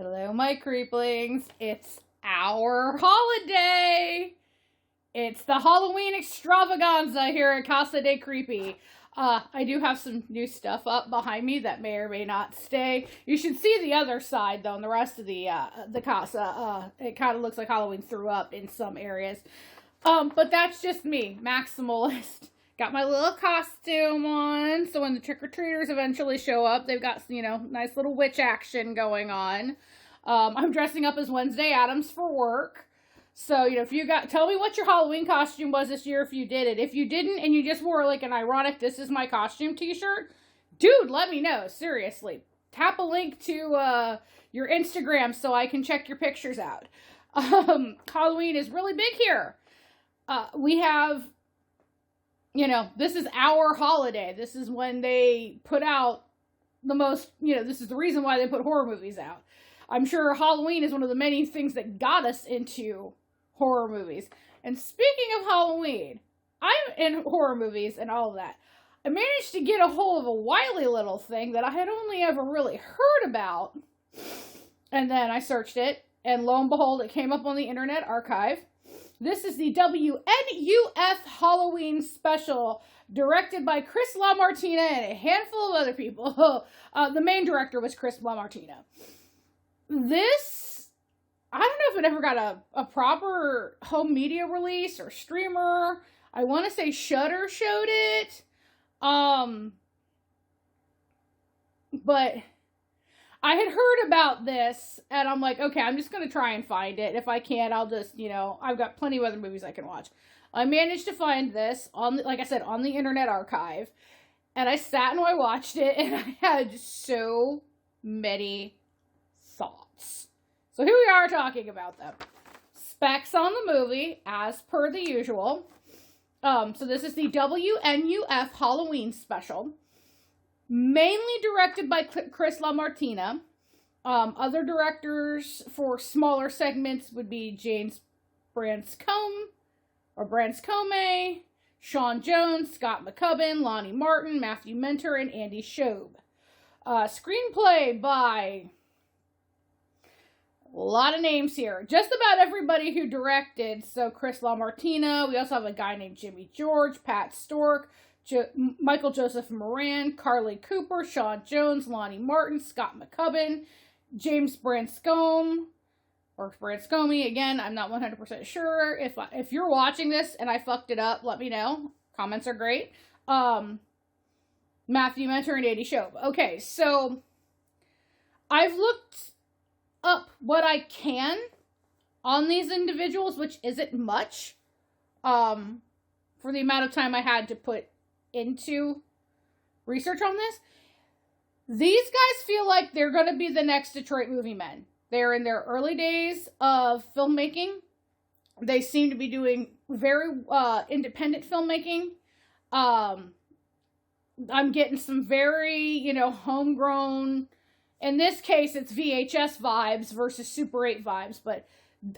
Hello, my creeplings. It's our holiday. It's the Halloween extravaganza here at Casa de Creepy. I do have some new stuff up behind me that may or may not stay. You should see the other side, though, and the rest of the casa. It kind of looks like Halloween threw up in some areas. But that's just me, maximalist. Got my little costume on, so when the trick-or-treaters eventually show up, they've got, nice little witch action going on. I'm dressing up as Wednesday Addams for work. So, tell me what your Halloween costume was this year if you did it. If you didn't and you just wore like an ironic "this is my costume" t-shirt, dude, let me know, seriously. Tap a link to your Instagram so I can check your pictures out. Halloween is really big here. We have... this is our holiday. This is when they put out the most, this is the reason why they put horror movies out. I'm sure Halloween is one of the many things that got us into horror movies. And speaking of Halloween, I'm in horror movies and all of that. I managed to get a hold of a wily little thing that I had only ever really heard about. And then I searched it, and lo and behold, it came up on the Internet Archive. This is the WNUF Halloween special, directed by Chris LaMartina and a handful of other people. The main director was Chris LaMartina. This, I don't know if it ever got a proper home media release or streamer. I want to say Shudder showed it. But I had heard about this, and I'm like, okay, I'm just going to try and find it. If I can't, I'll just, I've got plenty of other movies I can watch. I managed to find this, like I said, on the Internet Archive, and I sat and I watched it, and I had so many thoughts. So here we are talking about them. Specs on the movie, as per the usual. So this is the WNUF Halloween special. Mainly directed by Chris LaMartina. Other directors for smaller segments would be James Branscombe, Sean Jones, Scott McCubbin, Lonnie Martin, Matthew Mentor, and Andy Shobe. Screenplay by a lot of names here. Just about everybody who directed. So Chris LaMartina. We also have a guy named Jimmy George, Pat Stork, Michael Joseph Moran, Carly Cooper, Sean Jones, Lonnie Martin, Scott McCubbin, James Branscombe, or Branscombe, again, I'm not 100% sure. If you're watching this and I fucked it up, let me know. Comments are great. Matthew Mentor and Andy Shobe. Okay, so I've looked up what I can on these individuals, which isn't much, for the amount of time I had to put into research on this. These guys feel like they're going to be the next Detroit movie men. They're in their early days of filmmaking. They seem to be doing very independent filmmaking. I'm getting some very, homegrown, in this case it's VHS vibes versus Super 8 vibes, but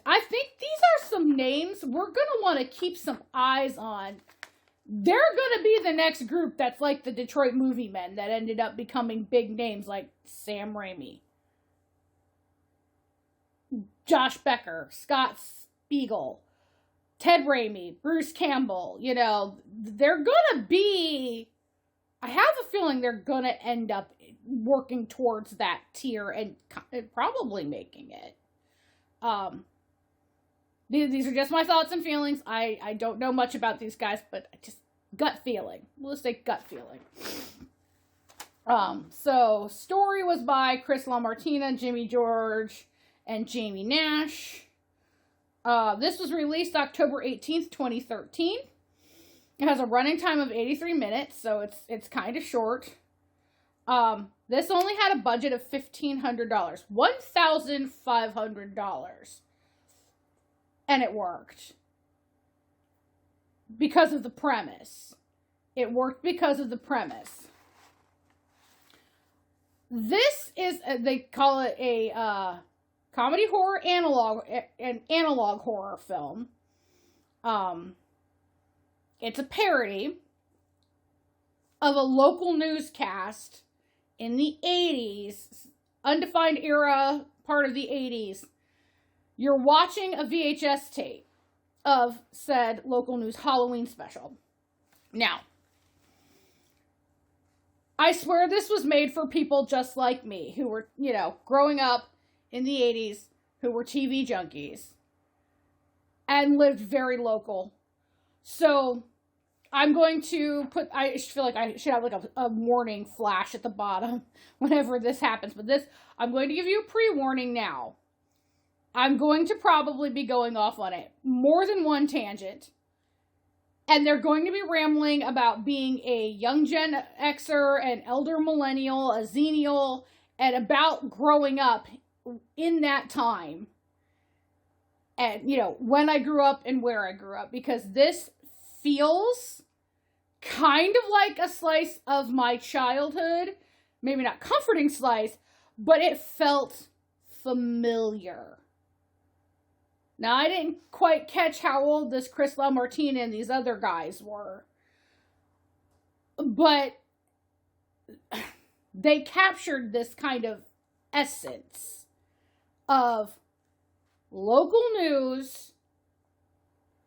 I think these are some names we're going to want to keep some eyes on. They're going to be the next group that's like the Detroit movie men that ended up becoming big names like Sam Raimi, Josh Becker, Scott Spiegel, Ted Raimi, Bruce Campbell. They're going to be... I have a feeling they're going to end up working towards that tier and probably making it. These are just my thoughts and feelings. I don't know much about these guys, but just gut feeling. Let's say gut feeling. So story was by Chris LaMartina, Jimmy George, and Jamie Nash. This was released October 18th, 2013. It has a running time of 83 minutes, so it's kind of short. This only had a budget of $1,500. $1,500. And it worked. Because of the premise. It worked because of the premise. This is, they call it a comedy horror an analog horror film. It's a parody of a local newscast in the 80s, undefined era, part of the 80s, you're watching a VHS tape of said local news Halloween special. Now, I swear this was made for people just like me, who were, growing up in the 80s, who were TV junkies, and lived very local. So, I'm going to I feel like I should have like a warning flash at the bottom whenever this happens. But I'm going to give you a pre-warning now. I'm going to probably be going off on it more than one tangent. And they're going to be rambling about being a young Gen Xer, an elder millennial, a zennial, and about growing up in that time. And, when I grew up and where I grew up. Because this feels kind of like a slice of my childhood. Maybe not comforting slice, but it felt familiar. Now, I didn't quite catch how old this Chris LaMartine and these other guys were. But they captured this kind of essence of local news,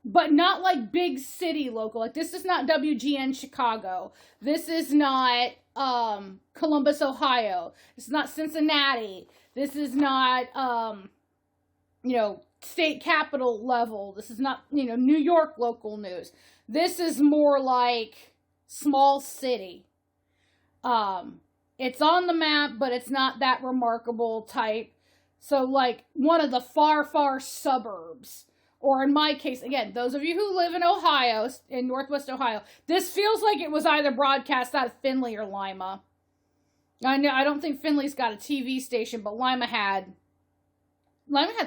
but not like big city local. Like, this is not WGN Chicago. This is not Columbus, Ohio. This is not Cincinnati. This is not, state capital level. This is not, New York local news. This is more like small city. It's on the map, but it's not that remarkable type. So, like, one of the far, far suburbs. Or in my case, again, those of you who live in Ohio, in Northwest Ohio, this feels like it was either broadcast out of Findlay or Lima. I don't think Findlay's got a TV station, but Lima had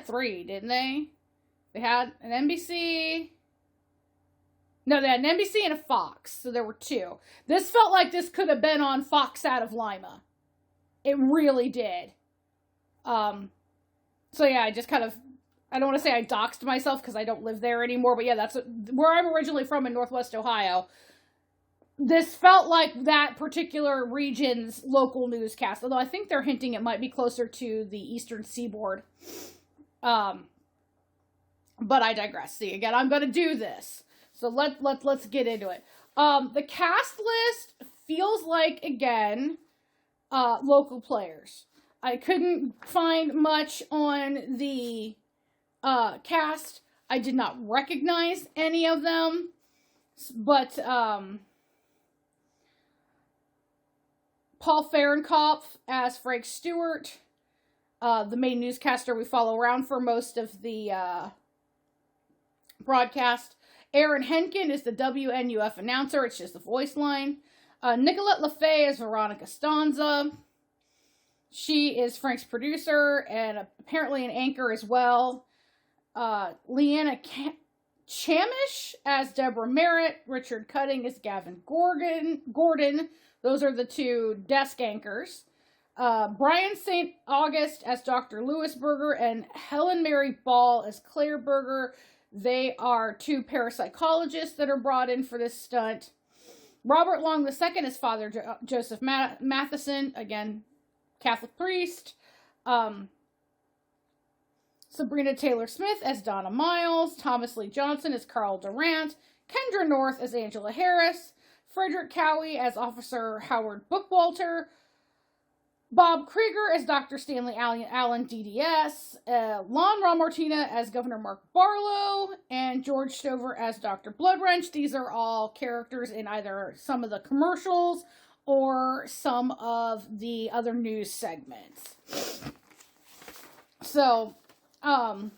3, didn't they? They had an NBC. No, they had an NBC and a Fox, so there were 2. This felt like this could have been on Fox out of Lima. It really did. So yeah, I just kind of, I don't want to say I doxed myself because I don't live there anymore, but yeah, that's where I'm originally from in Northwest Ohio. This felt like that particular region's local newscast, although I think they're hinting it might be closer to the Eastern Seaboard. But I digress. See, again, I'm going to do this. So let's get into it. The cast list feels like, again, local players. I couldn't find much on the cast. I did not recognize any of them. But Paul Fahrenkopf as Frank Stewart, the main newscaster we follow around for most of the broadcast. Aaron Henkin is the WNUF announcer. It's just the voice line. Nicolette LaFay is Veronica Stanza. She is Frank's producer and apparently an anchor as well. Leanna Chamish as Deborah Merritt. Richard Cutting is Gavin Gordon. Those are the 2 desk anchors. Brian St. August as Dr. Louis Berger and Helen Mary Ball as Claire Berger. They are 2 parapsychologists that are brought in for this stunt. Robert Long II is Father Joseph Matheson, again, Catholic priest. Sabrina Taylor-Smith as Donna Miles. Thomas Lee Johnson as Carl Durant. Kendra North as Angela Harris. Frederick Cowie as Officer Howard Bookwalter. Bob Krieger as Dr. Stanley Allen DDS. Lon Martina as Governor Mark Barlow. And George Stover as Dr. Bloodwrench. These are all characters in either some of the commercials or some of the other news segments. So, the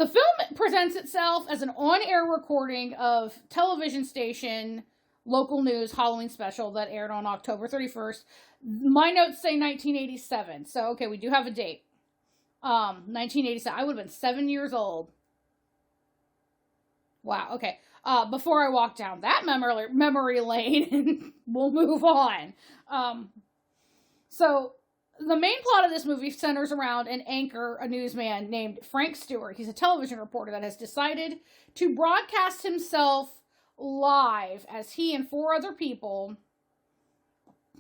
film presents itself as an on-air recording of television station local news Halloween special that aired on October 31st. My notes say 1987. So, okay, we do have a date. 1987. I would have been 7 years old. Wow, okay. Before I walk down that memory lane, we'll move on. So, the main plot of this movie centers around an anchor, a newsman named Frank Stewart. He's a television reporter that has decided to broadcast himself live as he and 4 other people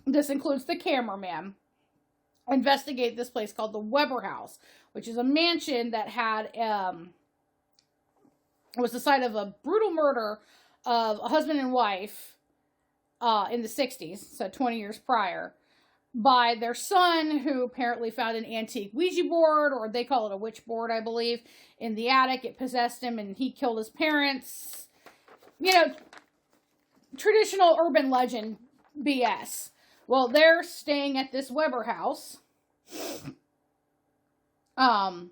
this includes the cameraman, investigate this place called the Weber House, which is a mansion that had was the site of a brutal murder of a husband and wife in the 60s, so 20 years prior, by their son, who apparently found an antique Ouija board, or they call it a witch board, I believe, in the attic. It possessed him, and he killed his parents. You know, traditional urban legend BS. Well, they're staying at this Weber house. And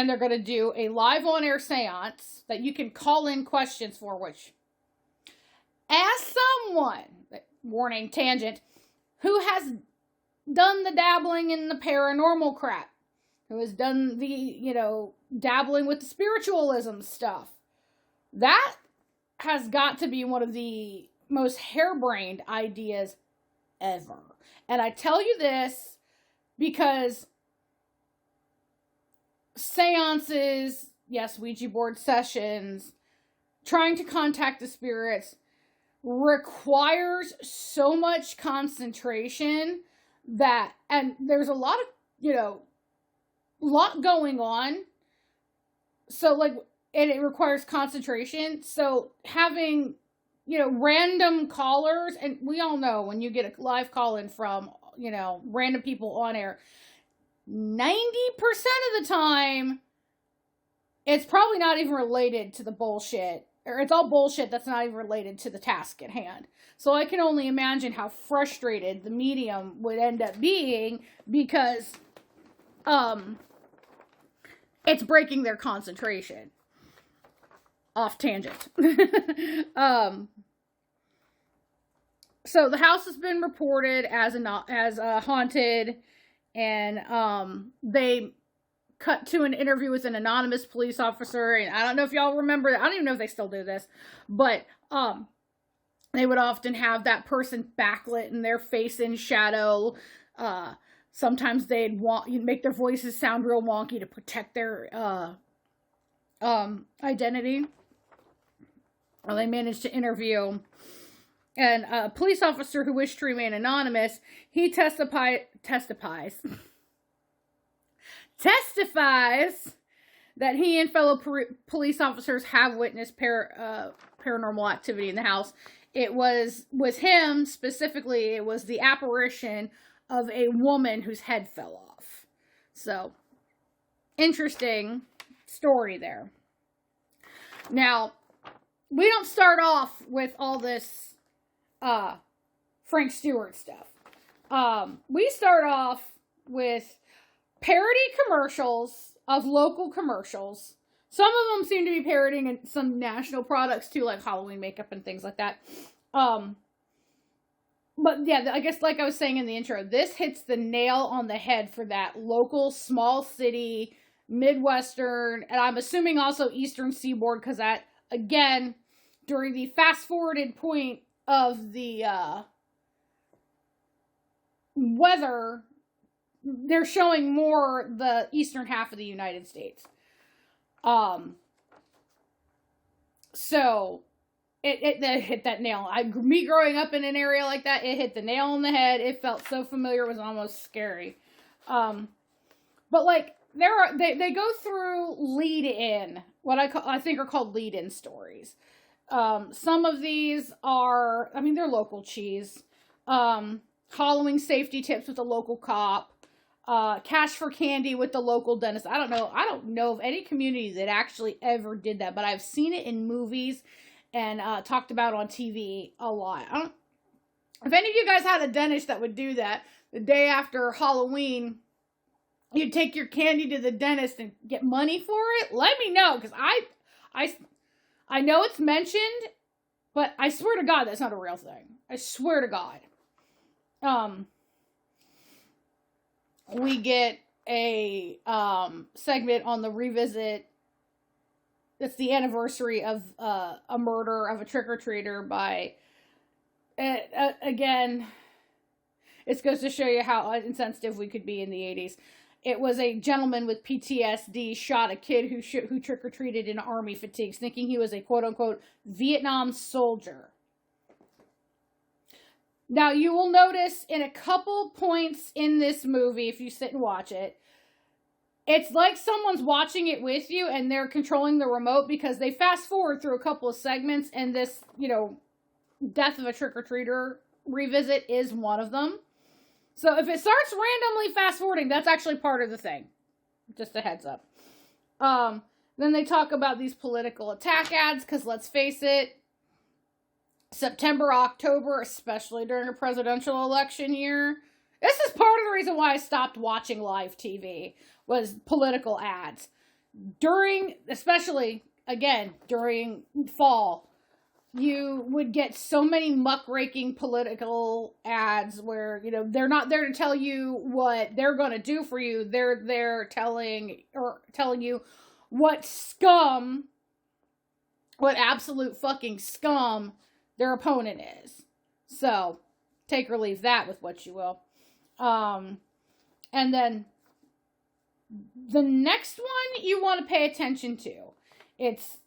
they're going to do a live on-air seance that you can call in questions for, which, as someone, warning, tangent, who has done the dabbling in the paranormal crap, who has done the, dabbling with the spiritualism stuff, that has got to be one of the most harebrained ideas ever. And I tell you this because seances, yes, Ouija board sessions, trying to contact the spirits requires so much concentration that, and there's a lot of, lot going on. So, and it requires concentration. So having, random callers, and we all know when you get a live call in from, random people on air, 90% of the time, it's probably not even related to the bullshit. Or it's all bullshit that's not even related to the task at hand. So I can only imagine how frustrated the medium would end up being because it's breaking their concentration. Off tangent. So the house has been reported as haunted, and they cut to an interview with an anonymous police officer, and I don't know if y'all remember, I don't even know if they still do this, but they would often have that person backlit and their face in shadow. Sometimes they'd make their voices sound real wonky to protect their identity. Well, they managed to interview and a police officer who wished to remain anonymous. He testifies that he and fellow police officers have witnessed paranormal activity in the house. It was with him specifically, it was the apparition of a woman whose head fell off. So, interesting story there. Now, we don't start off with all this Frank Stewart stuff. We start off with parody commercials of local commercials. Some of them seem to be parodying some national products too, like Halloween makeup and things like that. But yeah, I guess like I was saying in the intro, this hits the nail on the head for that local, small city, Midwestern, and I'm assuming also Eastern Seaboard, because that, again, during the fast-forwarded point of the weather, they're showing more the eastern half of the United States. So it hit that nail. Me growing up in an area like that, it hit the nail on the head. It felt so familiar, it was almost scary. But like they go through lead-in, what I think are called lead-in stories. Some of these are, they're local cheese. Halloween safety tips with the local cop. Cash for candy with the local dentist. I don't know of any community that actually ever did that, but I've seen it in movies and talked about on TV a lot. If any of you guys had a dentist that would do that, the day after Halloween, you'd take your candy to the dentist and get money for it, let me know, because I know it's mentioned, but I swear to God that's not a real thing. I swear to God. We get a segment on the revisit. It's the anniversary of a murder of a trick-or-treater by, again, it goes to show you how insensitive we could be in the 80s. It was a gentleman with PTSD shot a kid who trick-or-treated in army fatigues, thinking he was a quote-unquote Vietnam soldier. Now, you will notice in a couple points in this movie, if you sit and watch it, it's like someone's watching it with you and they're controlling the remote, because they fast forward through a couple of segments, and this, Death of a Trick-or-Treater revisit is one of them. So if it starts randomly fast forwarding, that's actually part of the thing. Just a heads up. Then they talk about these political attack ads, because let's face it, September, October, especially during a presidential election year, this is part of the reason why I stopped watching live TV, was political ads. Especially, again, during fall, you would get so many muckraking political ads where, they're not there to tell you what they're going to do for you. They're there telling you what absolute fucking scum their opponent is. So, take or leave that with what you will. And then the next one you want to pay attention to, is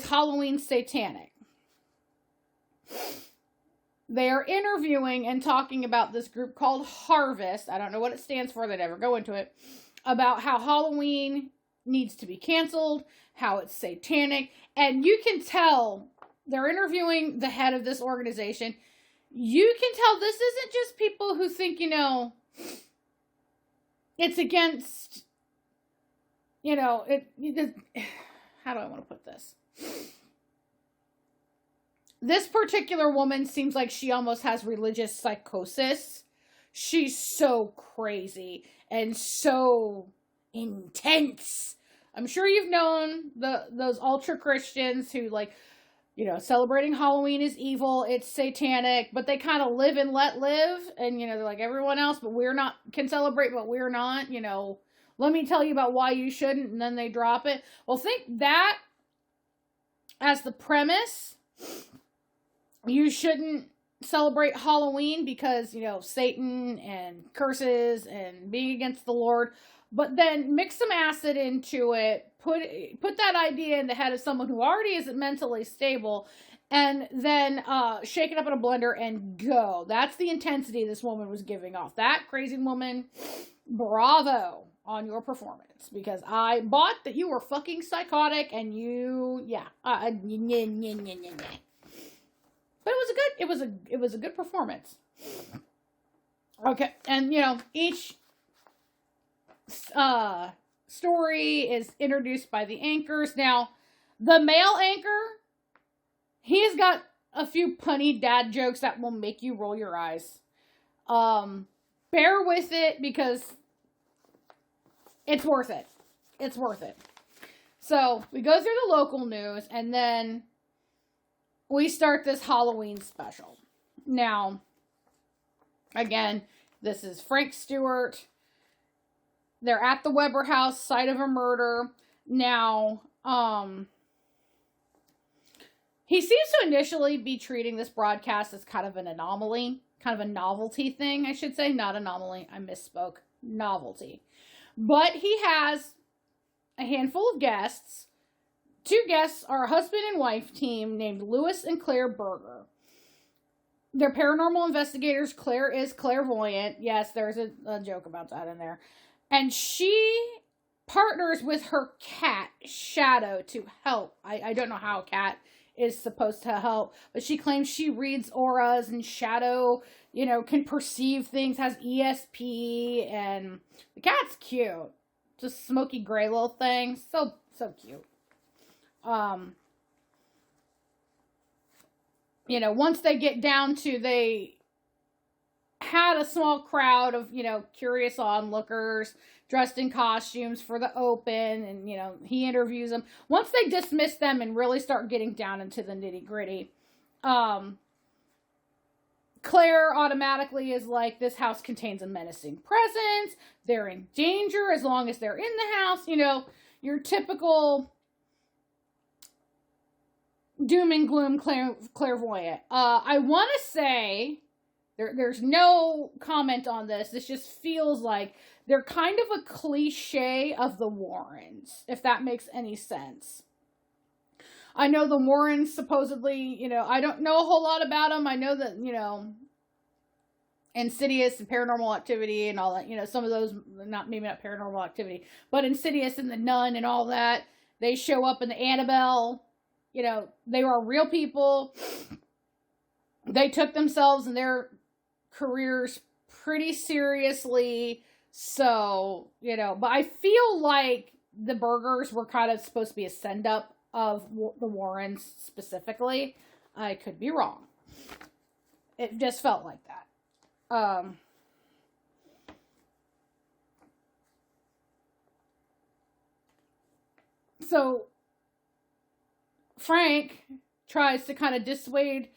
Halloween satanic. They are interviewing and talking about this group called Harvest. I don't know what it stands for. They never go into it. About how Halloween needs to be canceled, how it's satanic. And you can tell, they're interviewing the head of this organization. You can tell this isn't just people who think, it's against, how do I want to put this? This particular woman seems like she almost has religious psychosis. She's so crazy and so intense. I'm sure you've known those ultra Christians who celebrating Halloween is evil, it's satanic, but they kind of live and let live, and they're like everyone else, but can celebrate, but we're not. Let me tell you about why you shouldn't, and then they drop it. Well, think that as the premise. You shouldn't celebrate Halloween because, Satan and curses and being against the Lord. But then mix some acid into it, put that idea in the head of someone who already isn't mentally stable, and then shake it up in a blender and go. That's the intensity this woman was giving off. That crazy woman, bravo on your performance. Because I bought that you were fucking psychotic and But it was a good performance. Okay, and each story is introduced by the anchors. Now, the male anchor, he's got a few punny dad jokes that will make you roll your eyes. Bear with it because it's worth it. It's worth it. So, we go through the local news, and then we start this Halloween special. Now, again, this is Frank Stewart. They're at the Weber house, site of a murder. Now, he seems to initially be treating this broadcast as kind of an anomaly, kind of a novelty thing, I should say. Not anomaly, I misspoke. Novelty. But he has a handful of guests. Two guests are a husband and wife team named Lewis and Claire Berger. They're paranormal investigators. Claire is clairvoyant. Yes, there's a joke about that in there. And she partners with her cat, Shadow, to help. I don't know how a cat is supposed to help, but she claims she reads auras, and Shadow, can perceive things, has ESP, and the cat's cute. Just smoky gray little thing. So cute. Once they get down to, they had a small crowd of, curious onlookers dressed in costumes for the open, and, he interviews them. Once they dismiss them and really start getting down into the nitty gritty, Claire automatically is like, this house contains a menacing presence. They're in danger as long as they're in the house. Your typical doom and gloom clairvoyant. I want to say, there's no comment on this. This just feels like they're kind of a cliche of the Warrens, if that makes any sense. I know the Warrens supposedly, I don't know a whole lot about them. I know that, Insidious and Paranormal Activity and all that, you know, some of those, maybe not Paranormal Activity, but Insidious and The Nun and all that, they show up in the Annabelle, you know, they are real people. They took themselves and their careers pretty seriously, so, you know, but I feel like the Burgers were kind of supposed to be a send-up of the Warrens specifically. I could be wrong. It just felt like that. So Frank tries to kind of dissuade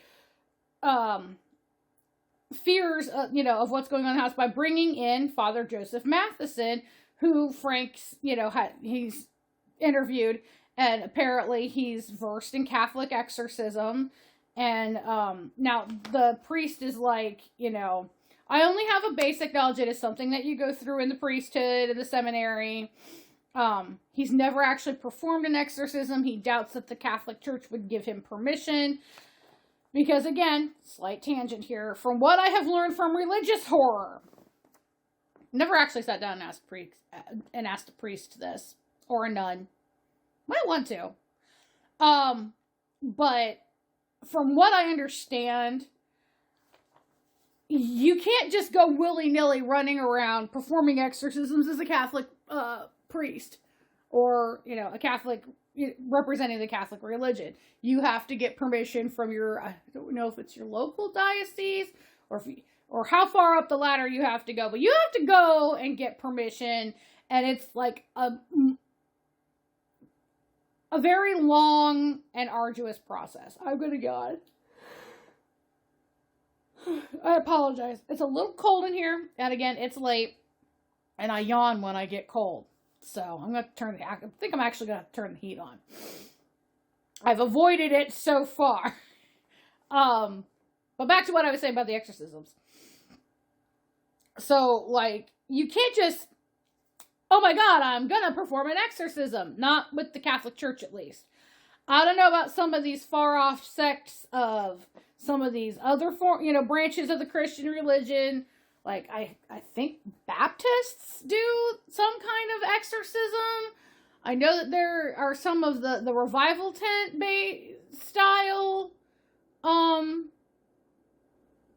fears, you know, of what's going on in the house by bringing in Father Joseph Matheson, who Frank's, you know, he's interviewed, and apparently he's versed in Catholic exorcism. And now the priest is like, you know, I only have a basic knowledge. It is something that you go through in the priesthood, in the seminary. He's never actually performed an exorcism. He doubts that the Catholic Church would give him permission. Because, again, slight tangent here, from what I have learned from religious horror, never actually sat down and asked a priest this, or a nun. Might want to. But from what I understand, you can't just go willy-nilly running around performing exorcisms as a Catholic priest, or, you know, a Catholic representing the Catholic religion. You have to get permission from your, I don't know if it's your local diocese, or how far up the ladder you have to go, but you have to go and get permission, and it's like a very long and arduous process. I'm gonna yawn. I apologize. It's a little cold in here, and again, it's late, and I yawn when I get cold. So I'm going to I think I'm actually going to turn the heat on. I've avoided it so far. But back to what I was saying about the exorcisms. So, like, you can't just, oh my God, I'm going to perform an exorcism. Not with the Catholic Church, at least. I don't know about some of these far-off sects of some of these other branches of the Christian religion. Like, I think Baptists do some kind of exorcism. I know that there are some of the revival tent style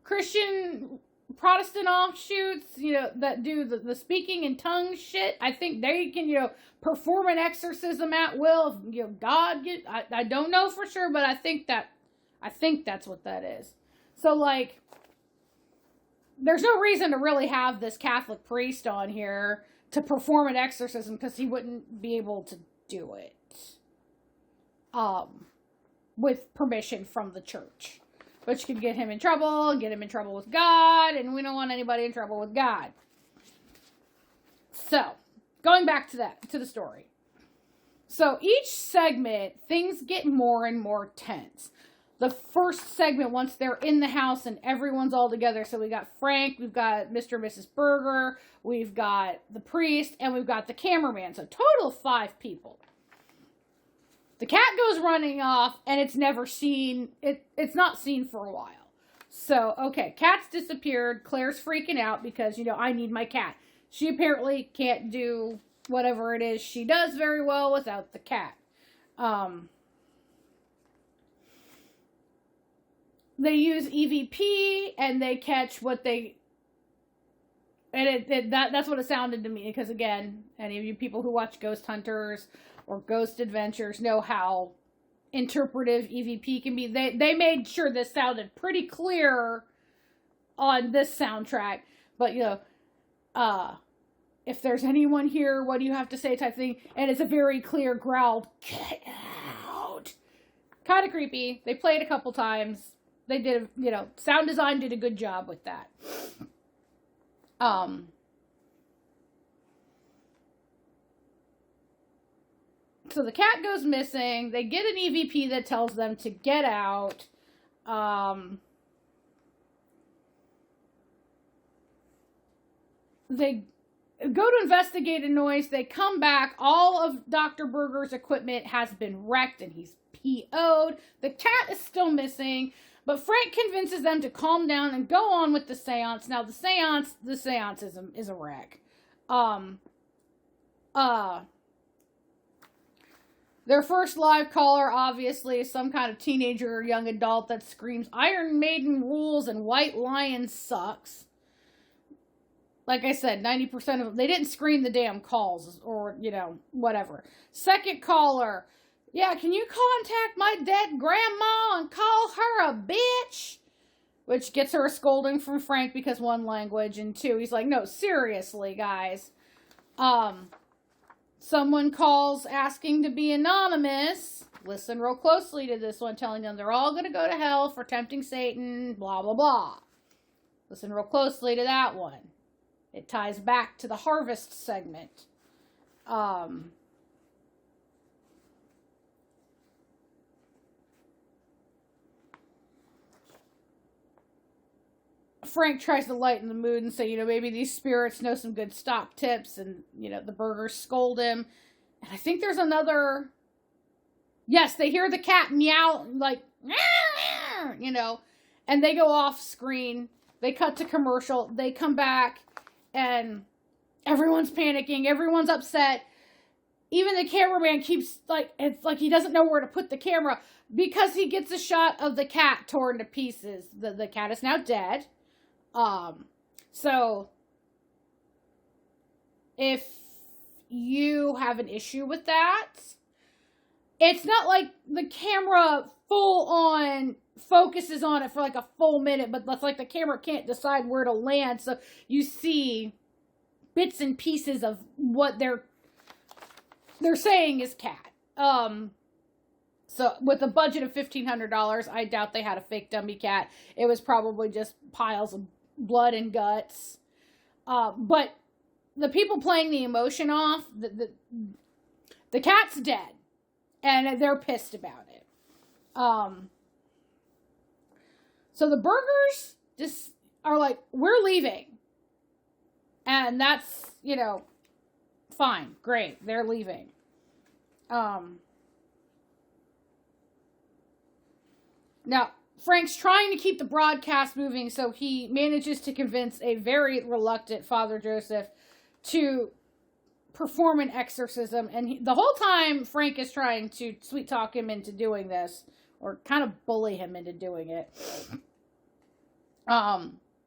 Christian Protestant offshoots, you know, that do the speaking in tongues shit. I think they can, you know, perform an exorcism at will. If, you know, God I don't know for sure, but I think that's what that is. So, like, there's no reason to really have this Catholic priest on here to perform an exorcism, because he wouldn't be able to do it with permission from the church, which could get him in trouble with God, and we don't want anybody in trouble with God. So, going back to the story. So, each segment, things get more and more tense. The first segment, once they're in the house and everyone's all together, so we got Frank, we've got Mr. and Mrs. Berger, we've got the priest, and we've got the cameraman. So total 5 people. The cat goes running off, and it's never seen, it's not seen for a while. So, okay, cat's disappeared, Claire's freaking out because, you know, I need my cat. She apparently can't do whatever it is she does very well without the cat. They use EVP, and they catch what they... And that's what it sounded to me, because, again, any of you people who watch Ghost Hunters or Ghost Adventures know how interpretive EVP can be. They made sure this sounded pretty clear on this soundtrack. But, you know, if there's anyone here, what do you have to say type thing? And it's a very clear growled, get out. Kind of creepy. They played a couple times. They did, you know, sound design did a good job with that. So the cat goes missing. They get an EVP that tells them to get out. They go to investigate a noise. They come back. All of Dr. Berger's equipment has been wrecked, and he's PO'd. The cat is still missing. But Frank convinces them to calm down and go on with the seance. Now, the seance is a wreck. Their first live caller, obviously, is some kind of teenager or young adult that screams, Iron Maiden rules and White Lion sucks. Like I said, 90% of them, they didn't screen the damn calls or, whatever. Second caller, yeah, can you contact my dead grandma and call her a bitch? Which gets her a scolding from Frank because one, language, and two, he's like, no, seriously, guys. Someone calls asking to be anonymous. Listen real closely to this one, telling them they're all going to go to hell for tempting Satan, blah, blah, blah. Listen real closely to that one. It ties back to the harvest segment. Frank tries to lighten the mood and say, maybe these spirits know some good stock tips, and, the burgers scold him. And I think there's another... Yes, they hear the cat meow, like, and they go off screen. They cut to commercial. They come back, and everyone's panicking. Everyone's upset. Even the cameraman keeps, it's like he doesn't know where to put the camera, because he gets a shot of the cat torn to pieces. The cat is now dead. So if you have an issue with that, it's not like the camera full on focuses on it for like a full minute, but that's like the camera can't decide where to land. So you see bits and pieces of what they're saying is cat. So with a budget of $1,500, I doubt they had a fake dummy cat. It was probably just piles of blood and guts. But the people playing the emotion off, the cat's dead. And they're pissed about it. So the burgers just are like, we're leaving. And that's, fine. Great. They're leaving. Now, Frank's trying to keep the broadcast moving, so he manages to convince a very reluctant Father Joseph to perform an exorcism. And the whole time, Frank is trying to sweet talk him into doing this, or kind of bully him into doing it.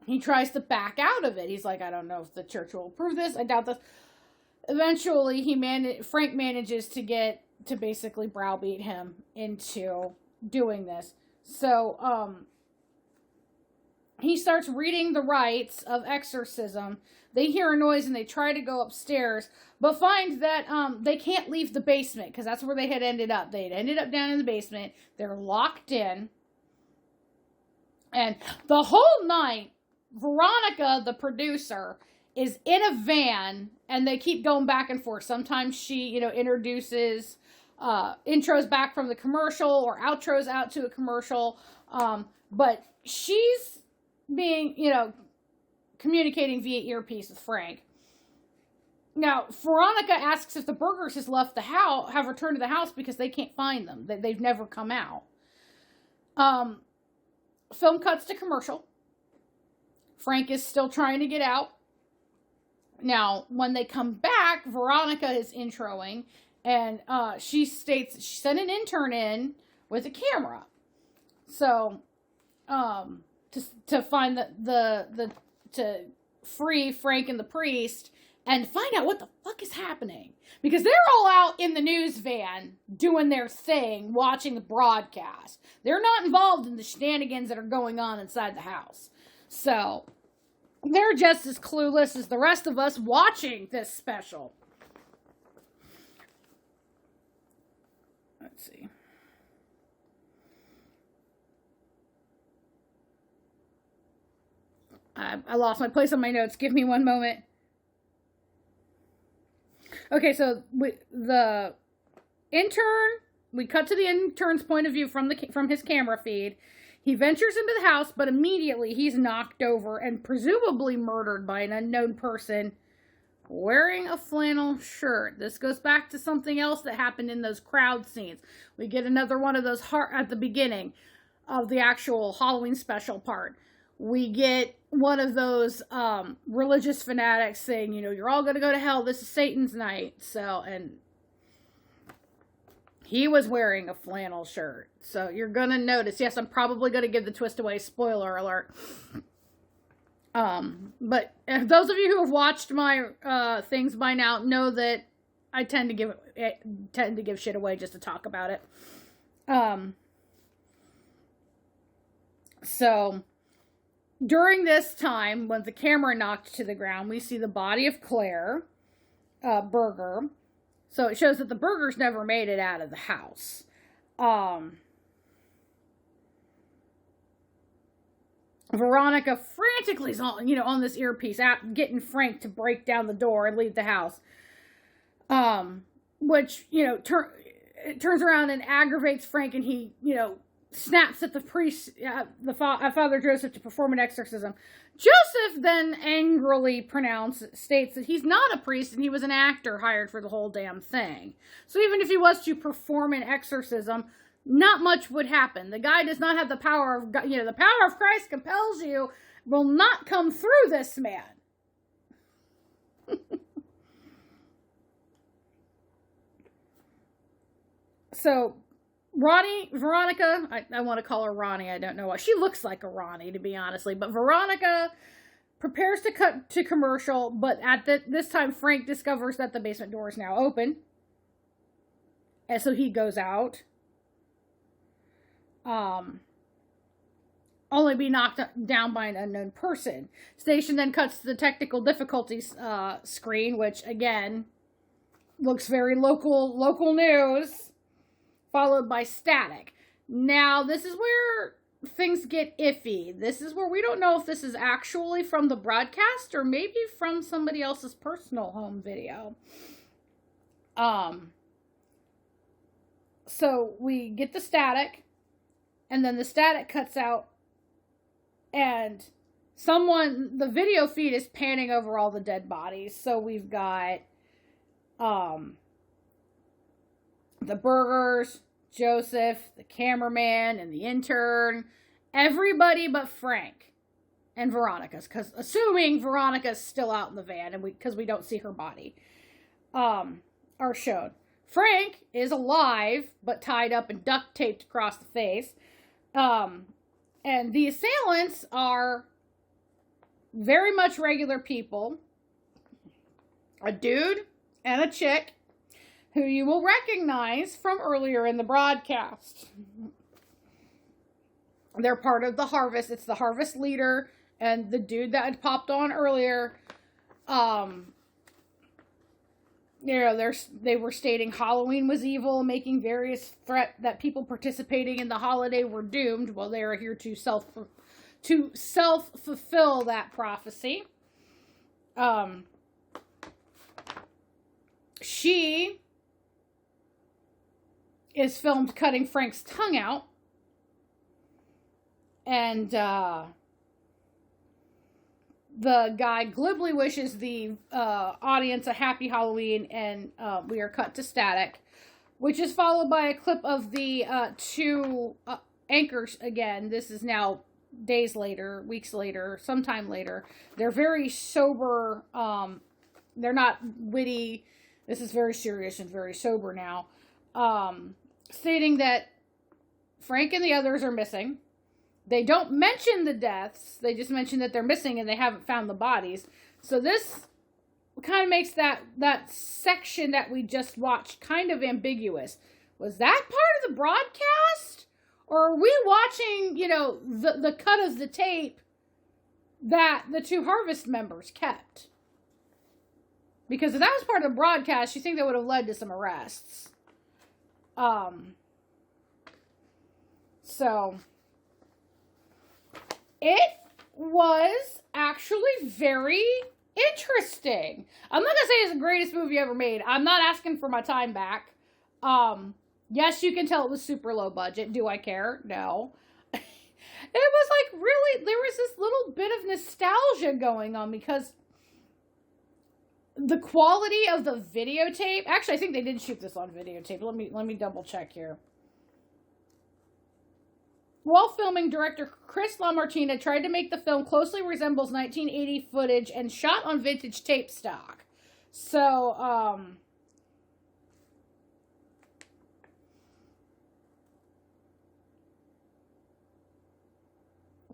He tries to back out of it. He's like, I don't know if the church will approve this. I doubt this. Eventually, Frank manages to basically browbeat him into doing this. So, he starts reading the rites of exorcism. They hear a noise and they try to go upstairs, but find that, they can't leave the basement, because that's where they had ended up. They had ended up down in the basement. They're locked in. And the whole night, Veronica, the producer, is in a van, and they keep going back and forth. Sometimes she, introduces intros back from the commercial or outros out to a commercial. But she's being, communicating via earpiece with Frank. Now, Veronica asks if the burgers have returned to the house because they can't find them. They've never come out. Film cuts to commercial. Frank is still trying to get out. Now, when they come back, Veronica is introing, and she states she sent an intern in with a camera. So, to find to free Frank and the priest and find out what the fuck is happening. Because they're all out in the news van doing their thing, watching the broadcast. They're not involved in the shenanigans that are going on inside the house. So, they're just as clueless as the rest of us watching this special. Let's see. I lost my place on my notes. Give me one moment. Okay, so we cut to the intern's point of view from his camera feed. He ventures into the house, but immediately he's knocked over and presumably murdered by an unknown person wearing a flannel shirt. This goes back to something else that happened in those crowd scenes. We get another one of those at the beginning. of the actual Halloween special part, we get one of those religious fanatics saying, you know, you're all going to go to hell. This is Satan's night. So, and he was wearing a flannel shirt. So you're going to notice. Yes, I'm probably going to give the twist away. Spoiler alert. But those of you who have watched my things by now know that I tend to give shit away just to talk about it. So during this time, when the camera knocked to the ground, we see the body of Claire Berger. So it shows that the Bergers never made it out of the house. Veronica frantically is on this earpiece, out getting Frank to break down the door and leave the house. Which, turns around and aggravates Frank, and he, snaps at the priest, Father Joseph, to perform an exorcism. Joseph then angrily states that he's not a priest and he was an actor hired for the whole damn thing. So even if he was to perform an exorcism, not much would happen. The guy does not have the power of God. The power of Christ compels you will not come through this man. So Veronica, I want to call her Ronnie. I don't know why. She looks like a Ronnie, to be honestly. But Veronica prepares to cut to commercial, but at this time, Frank discovers that the basement door is now open. And so he goes out. Only be knocked down by an unknown person. Station then cuts to the technical difficulties screen, which, again, looks very local news. Followed by static. Now, this is where things get iffy. This is where we don't know if this is actually from the broadcast or maybe from somebody else's personal home video. So we get the static, and then the static cuts out, and the video feed is panning over all the dead bodies. So we've got, the Bergers, Joseph, the cameraman, and the intern. Everybody but Frank and Veronica's. Assuming Veronica's still out in the van, and because we don't see her body, are shown. Frank is alive, but tied up and duct taped across the face. And the assailants are very much regular people. A dude and a chick, who you will recognize from earlier in the broadcast. They're part of the Harvest. It's the Harvest leader and the dude that had popped on earlier. They were stating Halloween was evil, making various threat that people participating in the holiday were doomed. Well, they are here to self-fulfill that prophecy. She is filmed cutting Frank's tongue out, and the guy glibly wishes the audience a happy Halloween, and we are cut to static, which is followed by a clip of the two anchors again. This is now days later, weeks later, sometime later. They're very sober. They're not witty. This is very serious and very sober now. Stating that Frank and the others are missing. They don't mention the deaths. They just mention that they're missing and they haven't found the bodies. So this kind of makes that section that we just watched kind of ambiguous. Was that part of the broadcast? Or are we watching, the cut of the tape that the two Harvest members kept? Because if that was part of the broadcast, you think that would have led to some arrests. So it was actually very interesting. I'm not going to say it's the greatest movie ever made. I'm not asking for my time back. Yes, you can tell it was super low budget. Do I care? No. It was really, there was this little bit of nostalgia going on because the quality of the videotape, actually I think they did shoot this on videotape. Let me double check here. While filming, director Chris LaMartina tried to make the film closely resembles 1980 footage and shot on vintage tape stock. So,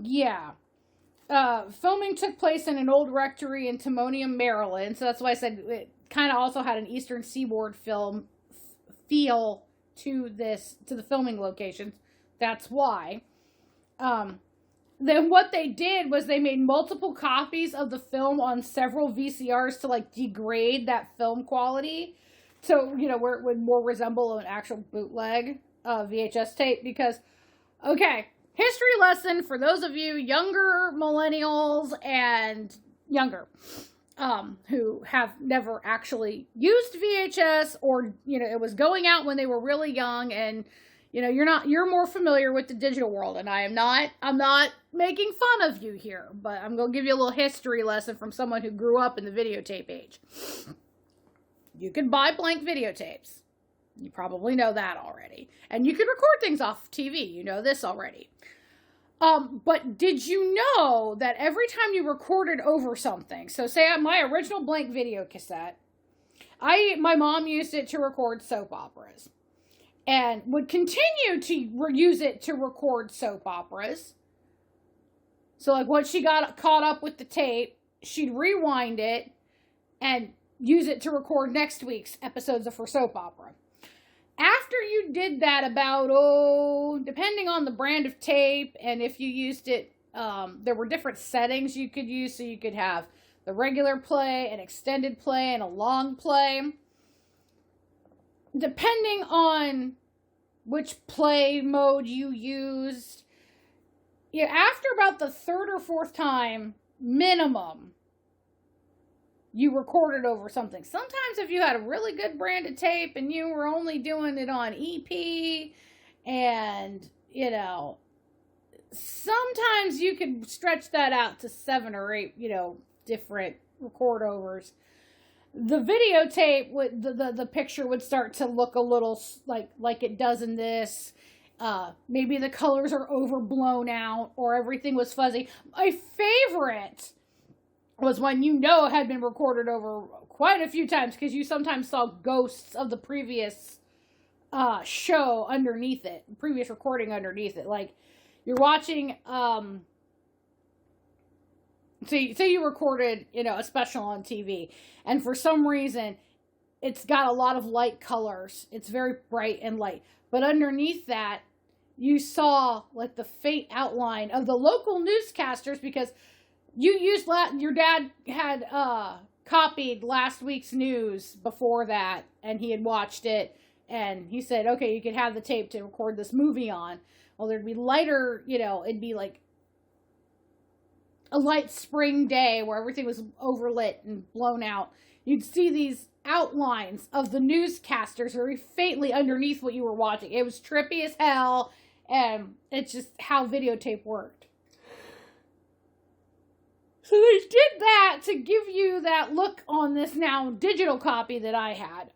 yeah. Filming took place in an old rectory in Timonium, Maryland. So that's why I said it kind of also had an Eastern Seaboard film feel to the filming locations. That's why. Then what they did was they made multiple copies of the film on several VCRs to like degrade that film quality, so where it would more resemble an actual bootleg VHS tape. Because, okay, history lesson for those of you younger millennials and younger, who have never actually used VHS, or it was going out when they were really young, and you're more familiar with the digital world, and I'm not making fun of you here, but I'm going to give you a little history lesson from someone who grew up in the videotape age. You could buy blank videotapes. You probably know that already. And you could record things off TV. You know this already. But did you know that every time you recorded over something, so say my original blank video cassette, my mom used it to record soap operas, and would continue to use it to record soap operas. So, like, once she got caught up with the tape, she'd rewind it and use it to record next week's episodes of her soap opera. After you did that about, depending on the brand of tape, and if you used it, there were different settings you could use. So you could have the regular play, an extended play, and a long play. Depending on which play mode you used, after about the third or fourth time minimum you recorded over something. Sometimes if you had a really good branded tape and you were only doing it on EP, and sometimes you could stretch that out to 7 or 8 different record overs. The videotape would the picture would start to look a little like it does in this. Maybe the colors are overblown out, or everything was fuzzy. My favorite was when it had been recorded over quite a few times, because you sometimes saw ghosts of the previous show underneath it, previous recording underneath it. Like, you're watching, say you recorded, a special on TV, and for some reason, it's got a lot of light colors. It's very bright and light. But underneath that, you saw, like, the faint outline of the local newscasters, because your dad had copied last week's news before that, and he had watched it, and he said, okay, you could have the tape to record this movie on. Well, there'd be lighter, it'd be like a light spring day where everything was overlit and blown out. You'd see these outlines of the newscasters very faintly underneath what you were watching. It was trippy as hell, and it's just how videotape worked. So they did that to give you that look on this now digital copy that I had.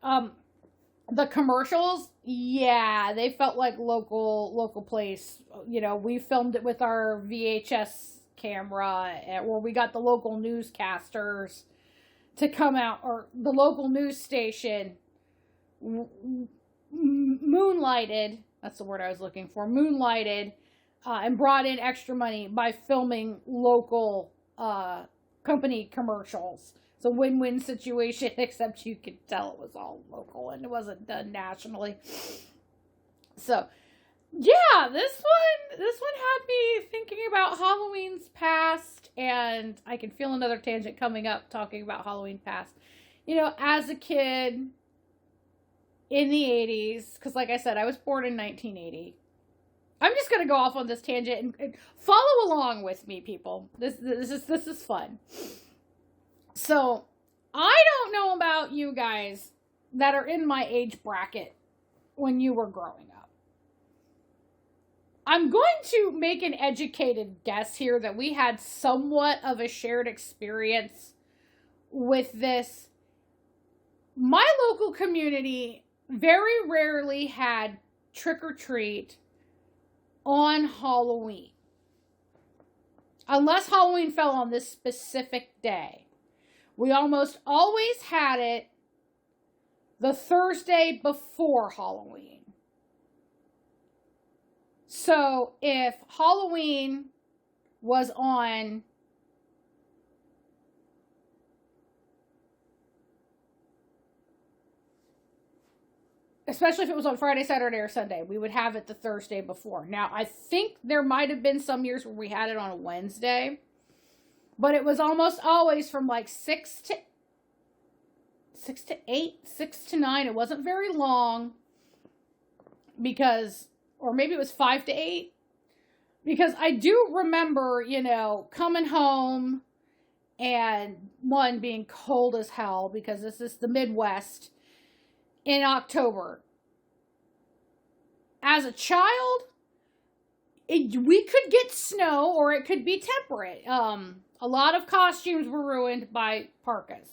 The commercials, yeah, they felt like local place. We filmed it with our VHS camera, where we got the local newscasters to come out, or the local news station moonlighted, that's the word I was looking for, moonlighted, and brought in extra money by filming local company commercials. It's a win-win situation, except you could tell it was all local and it wasn't done nationally. So, yeah, this one had me thinking about Halloween's past, and I can feel another tangent coming up talking about Halloween past. As a kid in the 80s, because like I said, I was born in 1980. I'm just going to go off on this tangent and follow along with me, people. This is fun. So, I don't know about you guys that are in my age bracket when you were growing up. I'm going to make an educated guess here that we had somewhat of a shared experience with this. My local community very rarely had trick or treat on Halloween. Unless Halloween fell on this specific day. We almost always had it the Thursday before Halloween. So if Halloween was on especially if it was on Friday, Saturday, or Sunday, we would have it the Thursday before. Now, I think there might have been some years where we had it on a Wednesday, but it was almost always from like 6 to 8, 6 to 9. It wasn't very long because, or maybe it was 5 to 8, because I do remember, coming home and one being cold as hell because this is the Midwest in October. As a child, we could get snow or it could be temperate. A lot of costumes were ruined by parkas.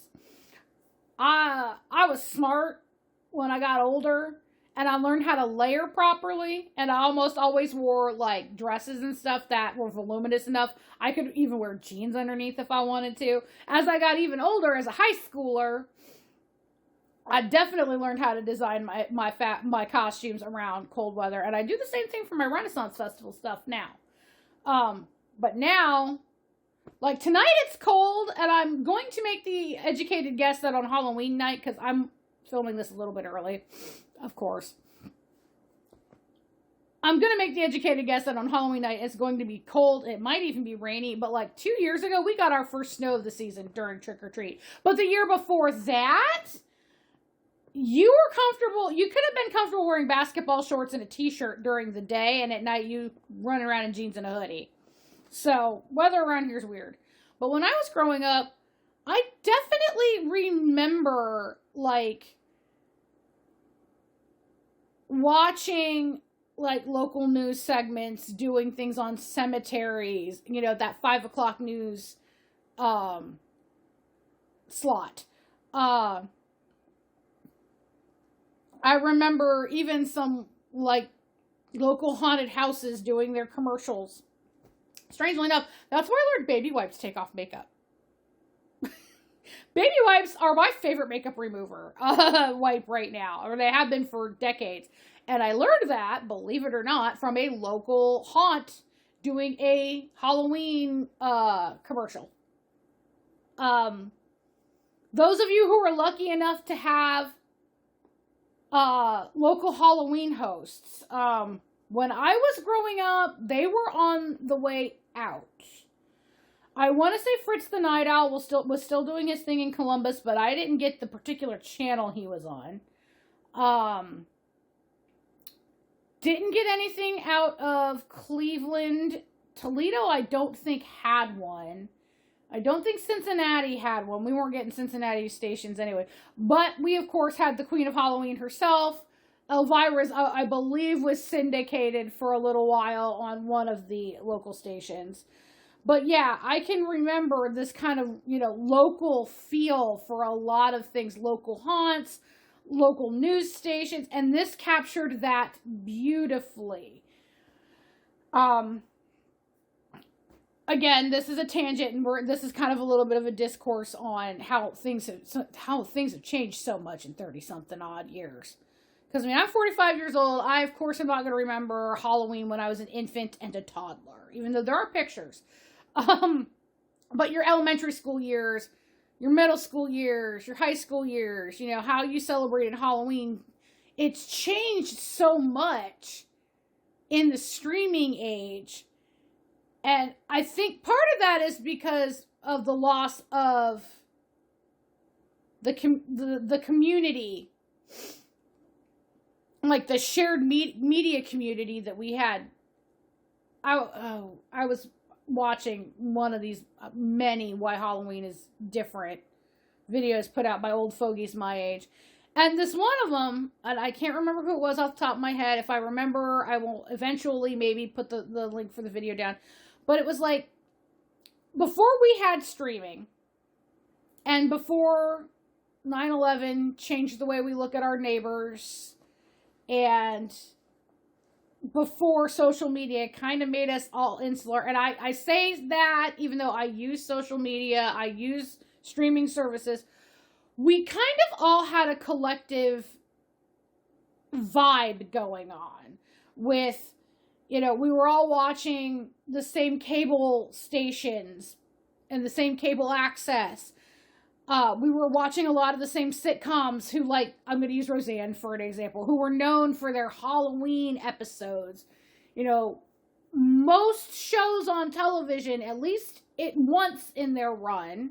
I was smart when I got older and I learned how to layer properly, and I almost always wore like dresses and stuff that were voluminous enough. I could even wear jeans underneath if I wanted to. As I got even older, as a high schooler, I definitely learned how to design my costumes around cold weather, and I do the same thing for my Renaissance Festival stuff now. But now, like tonight it's cold, and I'm going to make the educated guess that on Halloween night, because I'm filming this a little bit early, of course. I'm going to make the educated guess that on Halloween night it's going to be cold. It might even be rainy, but like 2 years ago, we got our first snow of the season during Trick or Treat. But the year before that, you were comfortable. You could have been comfortable wearing basketball shorts and a t-shirt during the day, and at night you run around in jeans and a hoodie. So weather around here is weird. But when I was growing up, I definitely remember like watching like local news segments doing things on cemeteries, that 5 o'clock news slot. I remember even some like local haunted houses doing their commercials. Strangely enough, that's where I learned baby wipes take off makeup. Baby wipes are my favorite makeup remover wipe right now, or they have been for decades. And I learned that, believe it or not, from a local haunt doing a Halloween commercial. Those of you who are lucky enough to have local Halloween hosts, when I was growing up, they were on the way out. I want to say Fritz the Night Owl was still doing his thing in Columbus, but I didn't get the particular channel he was on. Didn't get anything out of Cleveland. Toledo, I don't think had one. I don't think Cincinnati had one. We weren't getting Cincinnati stations anyway. But we, of course, had the Queen of Halloween herself. Elvira's, I believe, was syndicated for a little while on one of the local stations. But yeah, I can remember this kind of, local feel for a lot of things. Local haunts, local news stations, and this captured that beautifully. Again, this is a tangent, and this is kind of a little bit of a discourse on how things have changed so much in 30-something odd years. Because, I'm 45 years old. I, of course, am not going to remember Halloween when I was an infant and a toddler, even though there are pictures. But your elementary school years, your middle school years, your high school years, how you celebrated Halloween, it's changed so much in the streaming age. And I think part of that is because of the loss of the community, like the shared media community that we had. I was watching one of these many Why Halloween is Different videos put out by old fogies my age. And this one of them, and I can't remember who it was off the top of my head. If I remember, I will eventually maybe put the link for the video down. But it was like, before we had streaming, and before 9/11 changed the way we look at our neighbors, and before social media kind of made us all insular. And I say that even though I use social media, I use streaming services, we kind of all had a collective vibe going on with, we were all watching the same cable stations and the same cable access. We were watching a lot of the same sitcoms who, like, I'm going to use Roseanne for an example, who were known for their Halloween episodes. Most shows on television, at least once in their run,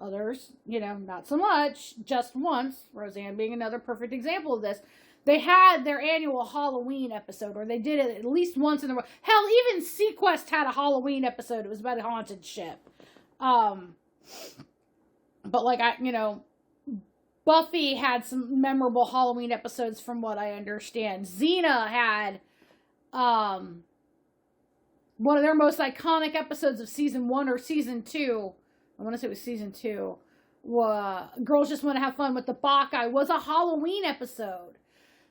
others, not so much, just once, Roseanne being another perfect example of this, they had their annual Halloween episode, or they did it at least once in the run. Hell, even Sequest had a Halloween episode. It was about a haunted ship. But, like, Buffy had some memorable Halloween episodes from what I understand. Xena had one of their most iconic episodes of season 1 or season 2. I want to say it was season 2. Girls Just Want to Have Fun with the Bacchae was a Halloween episode.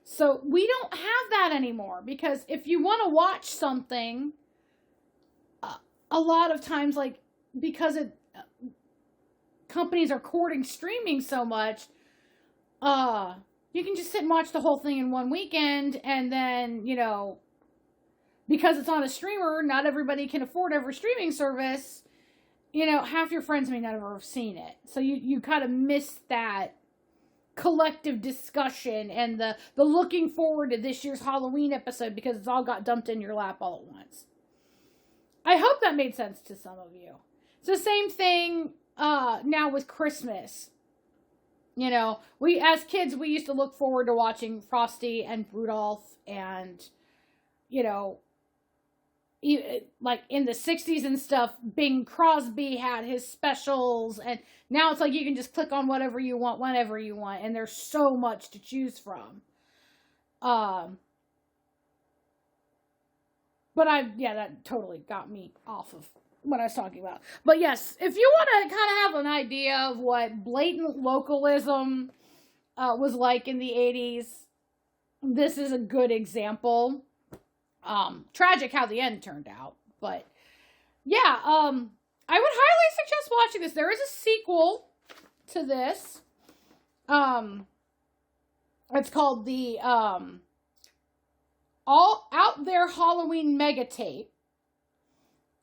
So we don't have that anymore, because if you want to watch something, a lot of times, like, because companies are courting streaming so much, you can just sit and watch the whole thing in one weekend, and then, because it's on a streamer, not everybody can afford every streaming service, half your friends may not have ever seen it. So you kind of miss that collective discussion and the looking forward to this year's Halloween episode, because it's all got dumped in your lap all at once. I hope that made sense to some of you. It's the same thing now with Christmas. We, as kids, we used to look forward to watching Frosty and Rudolph, and, like in the 60s and stuff, Bing Crosby had his specials, and now it's like you can just click on whatever you want, whenever you want, and there's so much to choose from. But that totally got me off of what I was talking about. But yes, if you want to kind of have an idea of what blatant localism was like in the 80s, this is a good example. Tragic how the end turned out, but yeah, I would highly suggest watching this. There is a sequel to this. It's called the All Out There Halloween Mega Tape,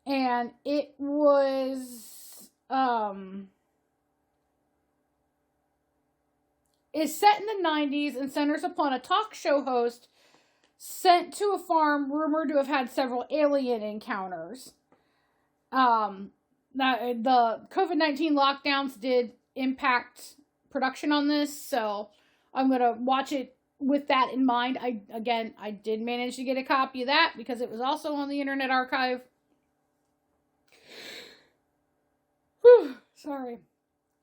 and it was is set in the 90s and centers upon a talk show host sent to a farm rumored to have had several alien encounters. The COVID-19 lockdowns did impact production on this, so I'm going to watch it with that in mind. I did manage to get a copy of that because it was also on the Internet Archive. Whew, sorry.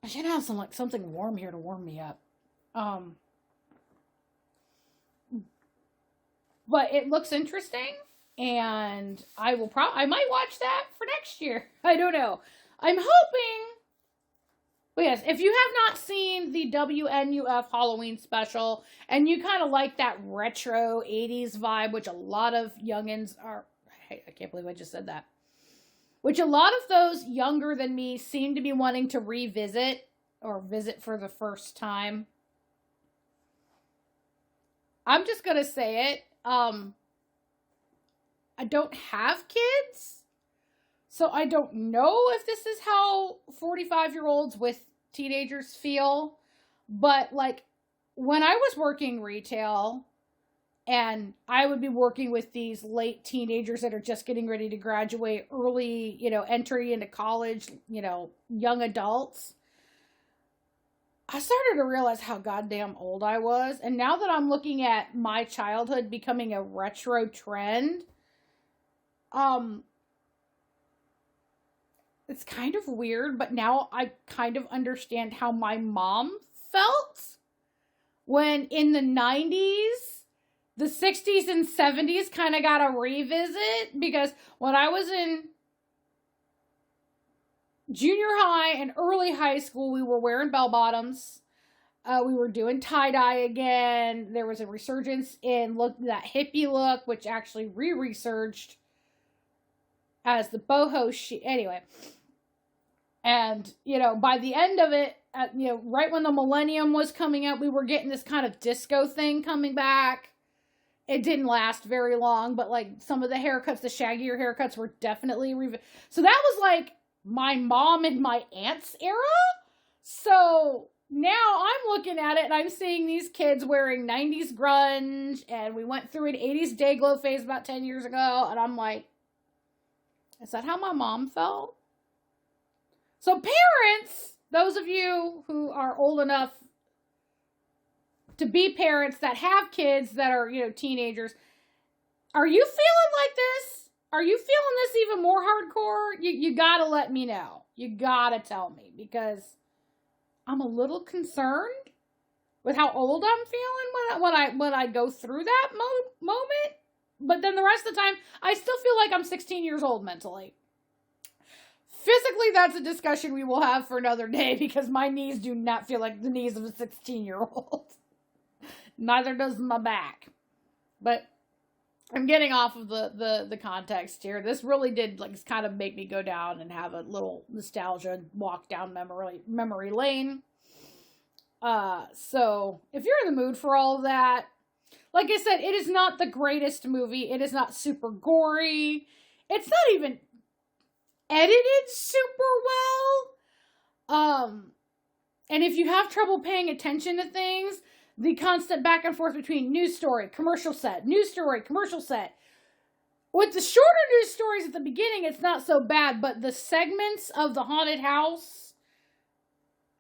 I should have something warm here to warm me up. But it looks interesting, and I might watch that for next year. I don't know. I'm hoping. But yes, if you have not seen the WNUF Halloween special, and you kind of like that retro 80s vibe, which a lot of youngins are, I can't believe I just said that, which a lot of those younger than me seem to be wanting to revisit or visit for the first time. I'm just going to say it. I don't have kids, so I don't know if this is how 45-year-olds with teenagers feel, but, like, when I was working retail, and I would be working with these late teenagers that are just getting ready to graduate, early, entry into college, young adults, I started to realize how goddamn old I was. And now that I'm looking at my childhood becoming a retro trend, it's kind of weird, but now I kind of understand how my mom felt when in the 90s, the 60s and 70s kind of got a revisit, because when I was in junior high and early high school, we were wearing bell bottoms. We were doing tie-dye again. There was a resurgence in that hippie look, which actually re-resurged as the boho anyway. And, by the end of it, right when the millennium was coming up, we were getting this kind of disco thing coming back. It didn't last very long, but some of the haircuts, the shaggier haircuts were definitely so that was my mom and my aunt's era. So now I'm looking at it and I'm seeing these kids wearing 90s grunge, and we went through an 80s day glow phase about 10 years ago, and I'm like, is that how my mom felt? So parents, those of you who are old enough to be parents that have kids that are, teenagers, are you feeling like this? Are you feeling this even more hardcore? You gotta let me know. You gotta tell me, because I'm a little concerned with how old I'm feeling when I go through that moment. But then the rest of the time, I still feel like I'm 16 years old mentally. Physically, that's a discussion we will have for another day, because my knees do not feel like the knees of a 16-year-old. Neither does my back. But I'm getting off of the context here. This really did kind of make me go down and have a little nostalgia walk down memory lane. So if you're in the mood for all of that, like I said, it is not the greatest movie. It is not super gory. It's not even edited super well. And if you have trouble paying attention to things, the constant back and forth between news story, commercial set, news story, commercial set. With the shorter news stories at the beginning, it's not so bad, but the segments of the haunted house,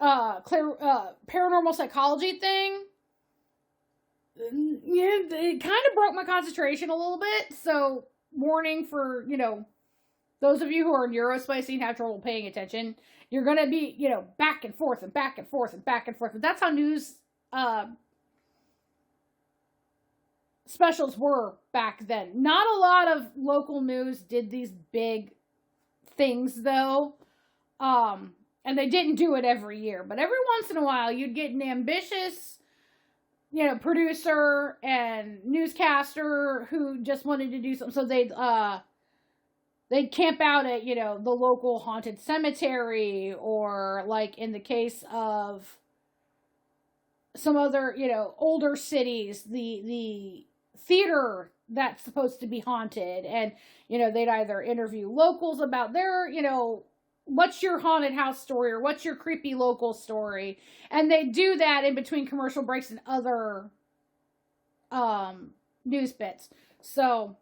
paranormal psychology thing, it kind of broke my concentration a little bit. So, warning for, those of you who are neurospicy and have trouble paying attention, you're going to be, back and forth and back and forth and back and forth. That's how news specials were back then. Not a lot of local news did these big things, though. And they didn't do it every year. But every once in a while, you'd get an ambitious, producer and newscaster who just wanted to do something. So they'd camp out at, the local haunted cemetery, or in the case of some other, older cities, the theater that's supposed to be haunted. And, they'd either interview locals about their, what's your haunted house story, or what's your creepy local story. And they do that in between commercial breaks and other news bits. So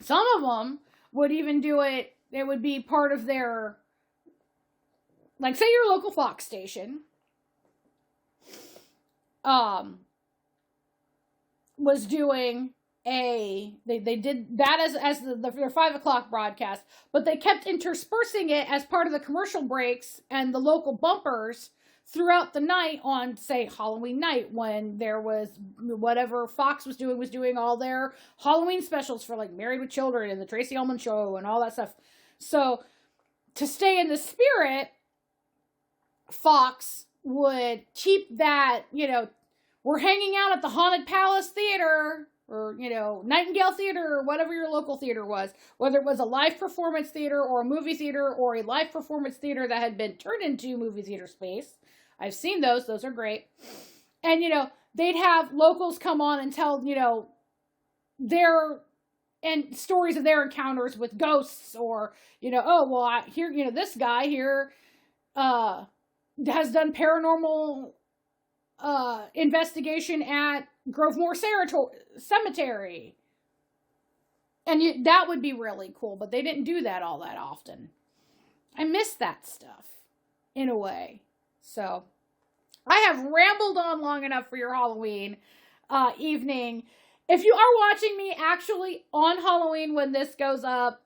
some of them would even do it. It would be part of their, say your local Fox station was doing they did that as their 5 o'clock broadcast, but they kept interspersing it as part of the commercial breaks and the local bumpers throughout the night on, say, Halloween night, when there was whatever Fox was doing all their Halloween specials for Married with Children and the Tracy Ullman Show and all that stuff. So to stay in the spirit, Fox would keep that, we're hanging out at the Haunted Palace Theater, or, Nightingale Theater, or whatever your local theater was, whether it was a live performance theater or a movie theater or a live performance theater that had been turned into movie theater space. I've seen those. Those are great. And, they'd have locals come on and tell, their and stories of their encounters with ghosts, or, I hear, this guy here has done paranormal investigation at Grovemore Cemetery. And that would be really cool, but they didn't do that all that often. I miss that stuff, in a way. So, I have rambled on long enough for your Halloween evening. If you are watching me actually on Halloween when this goes up,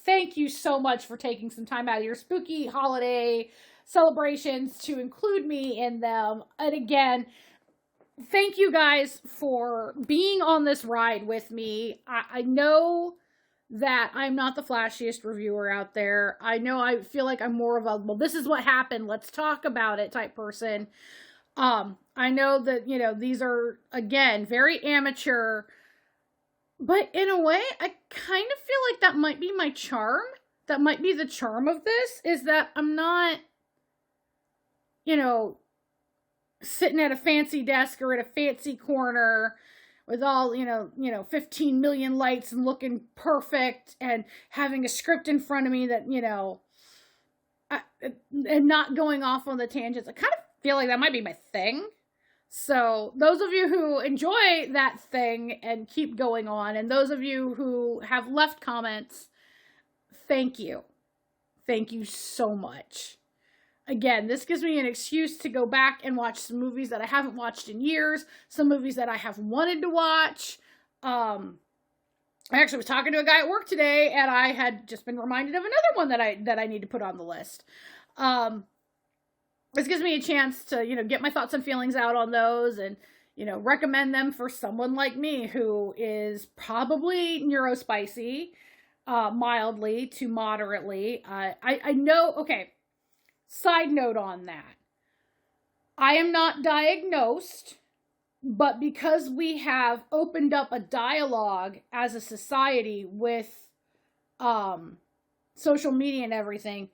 thank you so much for taking some time out of your spooky holiday celebrations to include me in them. And again, thank you guys for being on this ride with me. I know that I'm not the flashiest reviewer out there. I know I feel like I'm more of a, well, this is what happened, let's talk about it type person. I know that, these are, again, very amateur, but in a way, I kind of feel like that might be my charm. That might be the charm of this, is that I'm not, sitting at a fancy desk or at a fancy corner with all, 15 million lights and looking perfect and having a script in front of me that, and not going off on the tangents. I kind of feel like that might be my thing. So those of you who enjoy that thing and keep going on, and those of you who have left comments, thank you. Thank you so much. Again, this gives me an excuse to go back and watch some movies that I haven't watched in years, some movies that I have wanted to watch. I actually was talking to a guy at work today, and I had just been reminded of another one that I need to put on the list. This gives me a chance to, get my thoughts and feelings out on those and, recommend them for someone like me who is probably neurospicy, mildly to moderately. I know, okay, side note on that. I am not diagnosed, but because we have opened up a dialogue as a society with social media and everything,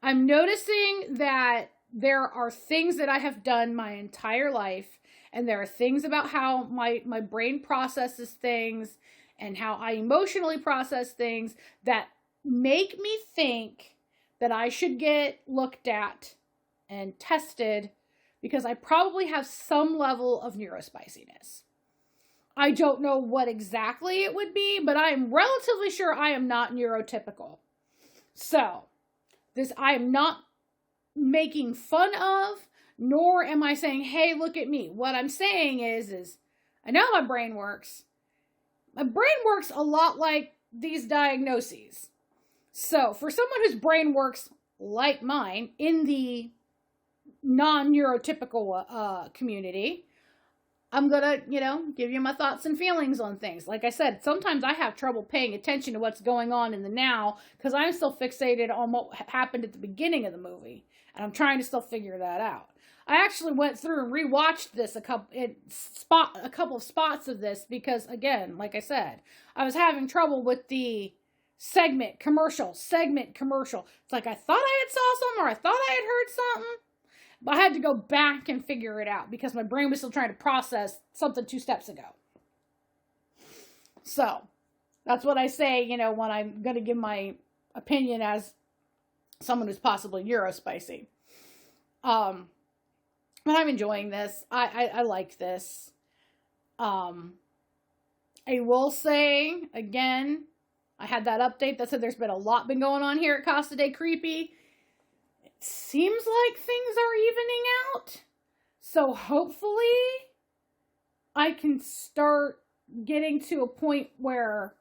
I'm noticing that there are things that I have done my entire life, and there are things about how my brain processes things and how I emotionally process things that make me think that I should get looked at and tested because I probably have some level of neurospiciness. I don't know what exactly it would be, but I am relatively sure I am not neurotypical. So, I am not making fun of, nor am I saying, hey, look at me. What I'm saying is I know how my brain works. My brain works a lot like these diagnoses. So for someone whose brain works like mine in the non-neurotypical community, I'm gonna, give you my thoughts and feelings on things. Like I said, sometimes I have trouble paying attention to what's going on in the now because I'm still fixated on what happened at the beginning of the movie. And I'm trying to still figure that out. I actually went through and rewatched this a couple of spots of this because, again, like I said, I was having trouble with the segment commercial. It's like I thought I had saw something or I thought I had heard something, but I had to go back and figure it out because my brain was still trying to process something 2 steps ago. So that's what I say, when I'm going to give my opinion as someone who's possibly neurospicy. But I'm enjoying this. I like this. I will say, again, I had that update that said there's been a lot going on here at Casa de Creepy. It seems like things are evening out. So hopefully I can start getting to a point where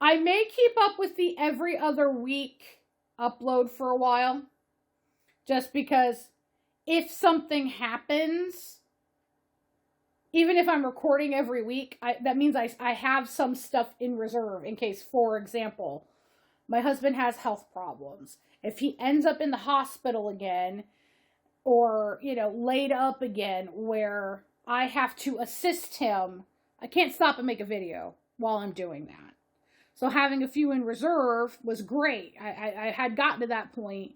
I may keep up with the every other week upload for a while. Just because if something happens, even if I'm recording every week, that means I have some stuff in reserve in case, for example, my husband has health problems. If he ends up in the hospital again or, laid up again where I have to assist him, I can't stop and make a video while I'm doing that. So having a few in reserve was great. I had gotten to that point.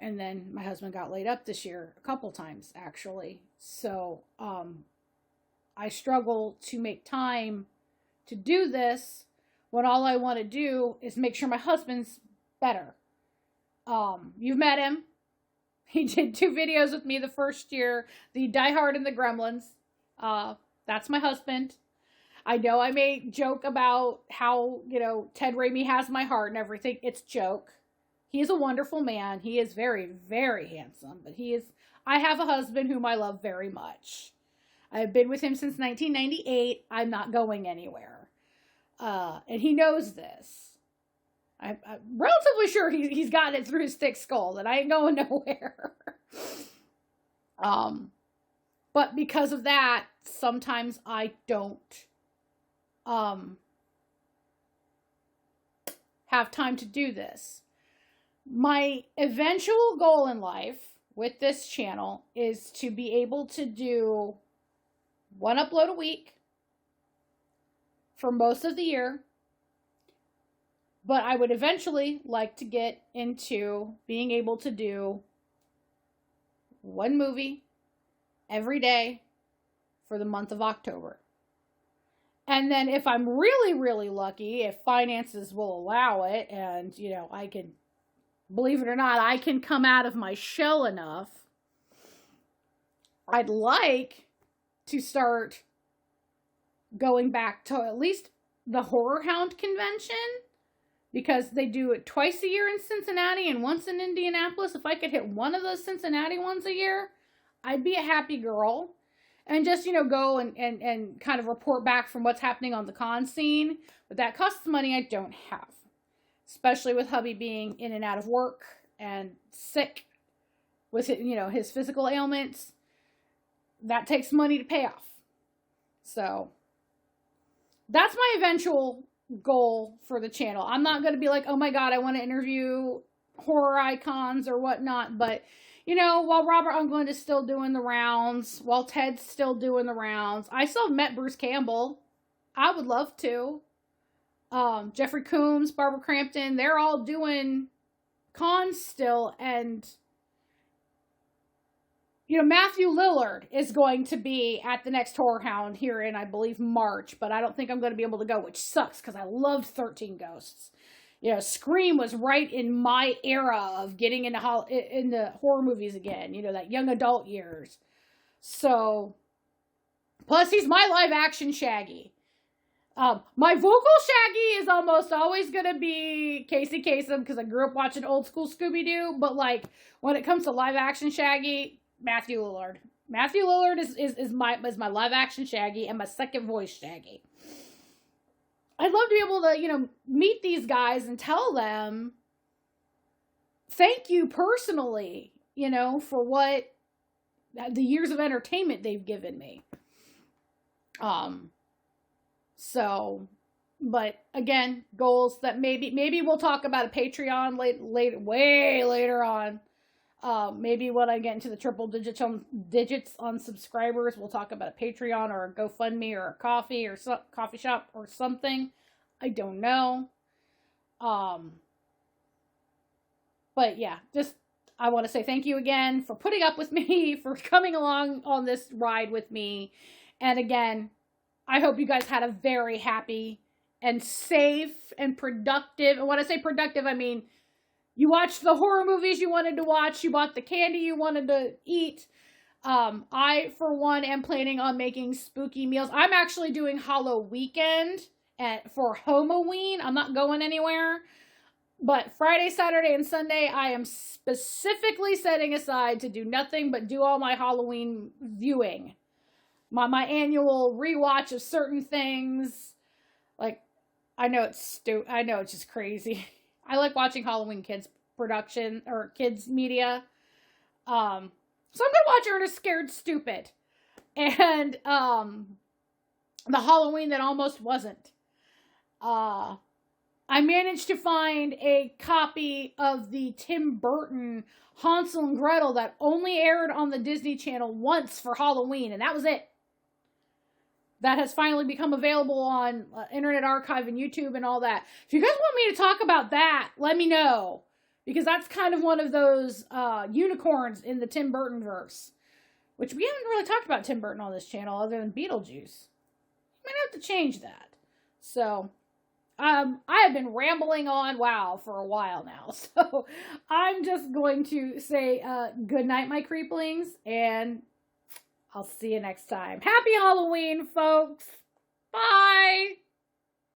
And then my husband got laid up this year a couple times, actually. So I struggle to make time to do this when all I want to do is make sure my husband's better. You've met him. He did 2 videos with me the first year, the Die Hard and the Gremlins. That's my husband. I know I may joke about how, Ted Raimi has my heart and everything. It's joke. He is a wonderful man. He is very, very handsome. But I have a husband whom I love very much. I've been with him since 1998. I'm not going anywhere. And he knows this. I'm relatively sure he's gotten it through his thick skull that I ain't going nowhere. But because of that, sometimes I don't have time to do this. My eventual goal in life, with this channel is to be able to do one upload a week for most of the year. But I would eventually like to get into being able to do one movie every day for the month of October. And then if I'm really, really lucky, if finances will allow it, and, you know, I can, believe it or not, I can come out of my shell enough, I'd like to start going back to at least the Horror Hound convention, because they do it twice a year in Cincinnati and once in Indianapolis. If I could hit one of those Cincinnati ones a year, I'd be a happy girl. And just, you know, go and kind of report back from what's happening on the con scene. But that costs money I don't have. Especially with hubby being in and out of work and sick with, you know, his physical ailments. That takes money to pay off. So that's my eventual goal for the channel. I'm not going to be like, oh my God, I want to interview horror icons or whatnot. But, you know, while Robert Englund is still doing the rounds, while Ted's still doing the rounds, I still met Bruce Campbell. I would love to. Jeffrey Combs, Barbara Crampton, they're all doing cons still. And, you know, Matthew Lillard is going to be at the next Horror Hound here in, I believe, March. But I don't think I'm going to be able to go, which sucks because I loved 13 Ghosts. You know, Scream was right in my era of getting into horror movies again. You know, that young adult years. So, plus he's my live action Shaggy. My vocal Shaggy is almost always going to be Casey Kasem because I grew up watching old school Scooby-Doo. But, like, when it comes to live action Shaggy, Matthew Lillard. Matthew Lillard is my live action Shaggy and my second voice Shaggy. I'd love to be able to, you know, meet these guys and tell them thank you personally, you know, for what the years of entertainment they've given me. So, but again, goals that maybe we'll talk about a Patreon way later on. Maybe when I get into the triple digits on subscribers, we'll talk about a Patreon or a GoFundMe or a coffee or coffee shop or something. I don't know. But yeah, just, I want to say thank you again for putting up with me, for coming along on this ride with me. And again, I hope you guys had a very happy and safe and productive. And when I say productive, I mean, you watched the horror movies you wanted to watch. You bought the candy you wanted to eat. I, for one, am planning on making spooky meals. I'm actually doing Hollow Weekend for Halloween. I'm not going anywhere. But Friday, Saturday, and Sunday, I am specifically setting aside to do nothing but do all my Halloween viewing. My annual rewatch of certain things. Like, I know it's just crazy. I like watching Halloween kids production or kids media. So I'm gonna watch Ernest Scared Stupid and the Halloween that almost wasn't. I managed to find a copy of the Tim Burton Hansel and Gretel that only aired on the Disney Channel once for Halloween, and that was it. That has finally become available on Internet Archive and YouTube and all that. If you guys want me to talk about that, let me know. Because that's kind of one of those unicorns in the Tim Burton verse. Which we haven't really talked about Tim Burton on this channel other than Beetlejuice. Might have to change that. So, I have been rambling on, for a while now. So, I'm just going to say good night, my creeplings, and I'll see you next time. Happy Halloween, folks. Bye.